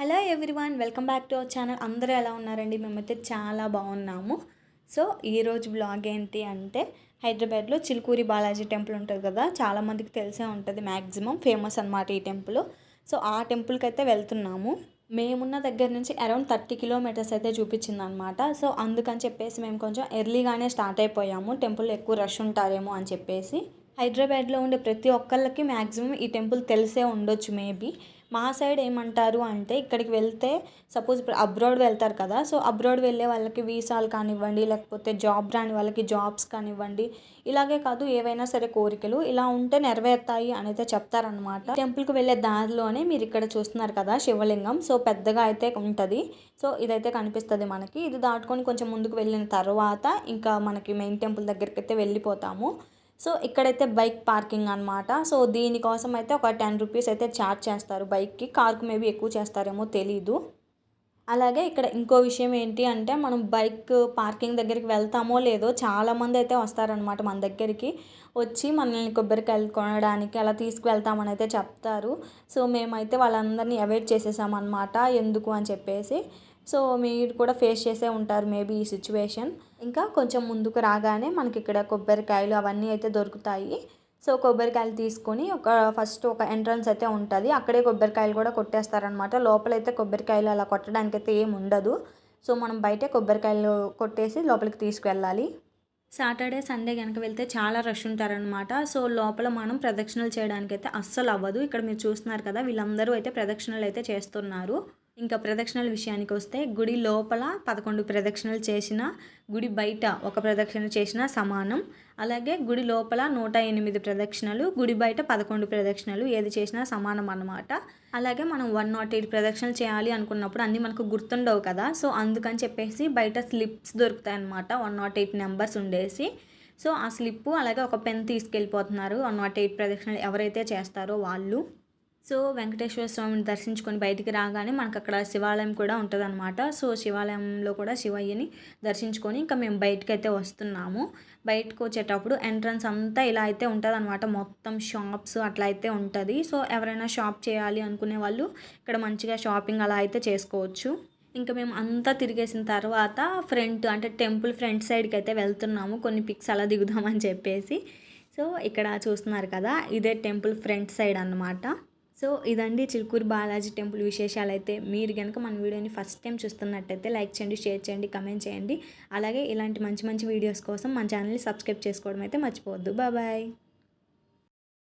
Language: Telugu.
Hello everyone, welcome back to our channel. అందరూ ఎలా ఉన్నారండి? మేమైతే చాలా బాగున్నాము. సో ఈరోజు బ్లాగ్ ఏంటి అంటే, హైదరాబాద్లో చిలుకూరి బాలాజీ టెంపుల్ ఉంటుంది కదా, చాలామందికి తెలిసే ఉంటుంది. మ్యాక్సిమం ఫేమస్ అనమాట ఈ టెంపుల్. సో ఆ టెంపుల్కి అయితే వెళ్తున్నాము. మేమున్న దగ్గర నుంచి అరౌండ్ 30 కిలోమీటర్స్ అయితే చూపించింది అనమాట. సో అందుకని చెప్పేసి మేము కొంచెం ఎర్లీగానే స్టార్ట్ అయిపోయాము, టెంపుల్ ఎక్కువ రష్ ఉంటారేమో అని చెప్పేసి. హైదరాబాద్లో ఉండే ప్రతి ఒక్కళ్ళకి మ్యాక్సిమం ఈ టెంపుల్ తెలిసే ఉండొచ్చు మేబీ. మా సైడ్ ఏమంటారు అంటే, ఇక్కడికి వెళ్తే సపోజ్ ఇప్పుడు అబ్రాడ్ వెళ్తారు కదా, సో అబ్రాడ్ వెళ్ళే వాళ్ళకి వీసాలు కానివ్వండి, లేకపోతే జాబ్ రాని వాళ్ళకి జాబ్స్ కానివ్వండి, ఇలాగే కాదు ఏవైనా సరే కోరికలు ఇలా ఉంటే నెరవేరుతాయి అని అయితే చెప్తారనమాట. టెంపుల్కి వెళ్ళే దారిలోనే మీరు ఇక్కడ చూస్తున్నారు కదా శివలింగం, సో పెద్దగా అయితే ఉంటుంది. సో ఇదైతే కనిపిస్తుంది మనకి. ఇది దాటుకొని కొంచెం ముందుకు వెళ్ళిన తర్వాత ఇంకా మనకి మెయిన్ టెంపుల్ దగ్గరికి అయితే వెళ్ళిపోతాము. సో ఇక్కడైతే బైక్ పార్కింగ్ అనమాట. సో దీనికోసం అయితే ఒక 10 రూపీస్ అయితే ఛార్జ్ చేస్తారు బైక్కి. కార్కు మేబీ ఎక్కువ చేస్తారేమో తెలీదు. అలాగే ఇక్కడ ఇంకో విషయం ఏంటి అంటే, మనం బైక్ పార్కింగ్ దగ్గరికి వెళ్తామో లేదో చాలామంది అయితే వస్తారనమాట మన దగ్గరికి. వచ్చి మనల్ని కొబ్బరికాయలు కొనడానికి అలా తీసుకువెళ్తామని అయితే చెప్తారు. సో మేమైతే వాళ్ళందరినీ అవాయిడ్ చేసేసామన్నమాట, ఎందుకు అని చెప్పేసి. సో మీరు కూడా ఫేస్ చేసే ఉంటారు మేబీ ఈ సిచ్యువేషన్. ఇంకా కొంచెం ముందుకు రాగానే మనకి ఇక్కడ కొబ్బరికాయలు అవన్నీ అయితే దొరుకుతాయి. సో కొబ్బరికాయలు తీసుకొని ఫస్ట్ ఒక ఎంట్రన్స్ అయితే ఉంటుంది, అక్కడే కొబ్బరికాయలు కూడా కొట్టేస్తారనమాట. లోపలైతే కొబ్బరికాయలు అలా కొట్టడానికి అయితే ఏమి ఉండదు. సో మనం బయటే కొబ్బరికాయలు కొట్టేసి లోపలికి తీసుకువెళ్ళాలి. సాటర్డే సండే కనుక వెళ్తే చాలా రష్ ఉంటారనమాట. సో లోపల మనం ప్రదక్షిణలు చేయడానికి అయితే అస్సలు అవ్వదు. ఇక్కడ మీరు చూస్తున్నారు కదా, వీళ్ళందరూ అయితే ప్రదక్షిణలు అయితే చేస్తున్నారు. ఇంకా ప్రదక్షిణల విషయానికి వస్తే, గుడి లోపల 11 ప్రదక్షిణలు చేసిన, గుడి బయట ఒక ప్రదక్షిణ చేసిన సమానం. అలాగే గుడి లోపల 108 ప్రదక్షిణలు, గుడి బయట 11 ప్రదక్షిణలు ఏది చేసినా సమానం అన్నమాట. అలాగే మనం 108 ప్రదక్షిణలు చేయాలి అనుకున్నప్పుడు అన్నీ మనకు గుర్తుండవు కదా, సో అందుకని చెప్పేసి బయట స్లిప్స్ దొరుకుతాయి అన్నమాట, 108 నెంబర్స్ ఉండేసి. సో ఆ స్లిప్పు అలాగే ఒక పెన్ తీసుకెళ్ళిపోతున్నారు 108 ప్రదక్షిణలు ఎవరైతే చేస్తారో వాళ్ళు. సో వెంకటేశ్వర స్వామిని దర్శించుకొని బయటికి రాగానే మనకు అక్కడ శివాలయం కూడా ఉంటుందన్నమాట. సో శివాలయంలో కూడా శివయ్యని దర్శించుకొని ఇంకా మేము బయటకు అయితే వస్తున్నాము. బయటకు వచ్చేటప్పుడు ఎంట్రన్స్ అంతా ఇలా అయితే ఉంటుంది అనమాట, మొత్తం షాప్స్ అట్లా అయితే ఉంటుంది. సో ఎవరైనా షాప్ చేయాలి అనుకునే వాళ్ళు ఇక్కడ మంచిగా షాపింగ్ అలా అయితే చేసుకోవచ్చు. ఇంకా మేము అంతా తిరిగేసిన తర్వాత ఫ్రంట్ అంటే టెంపుల్ ఫ్రంట్ సైడ్కి అయితే వెళ్తున్నాము, కొన్ని పిక్స్ అలా దిగుదామని చెప్పేసి. సో ఇక్కడ చూస్తున్నారు కదా, ఇదే టెంపుల్ ఫ్రంట్ సైడ్ అన్నమాట. సో ఇదండి చిలుకూరి బాలాజీ టెంపుల్ విశేషాలు అయితే. మీరు కనుక మన వీడియోని ఫస్ట్ టైం చూస్తున్నట్టయితే లైక్ చేయండి, షేర్ చేయండి, కమెంట్ చేయండి. అలాగే ఇలాంటి మంచి మంచి వీడియోస్ కోసం మన ఛానల్ని సబ్స్క్రైబ్ చేసుకోవడం అయితే మర్చిపోవద్దు. బాయ్.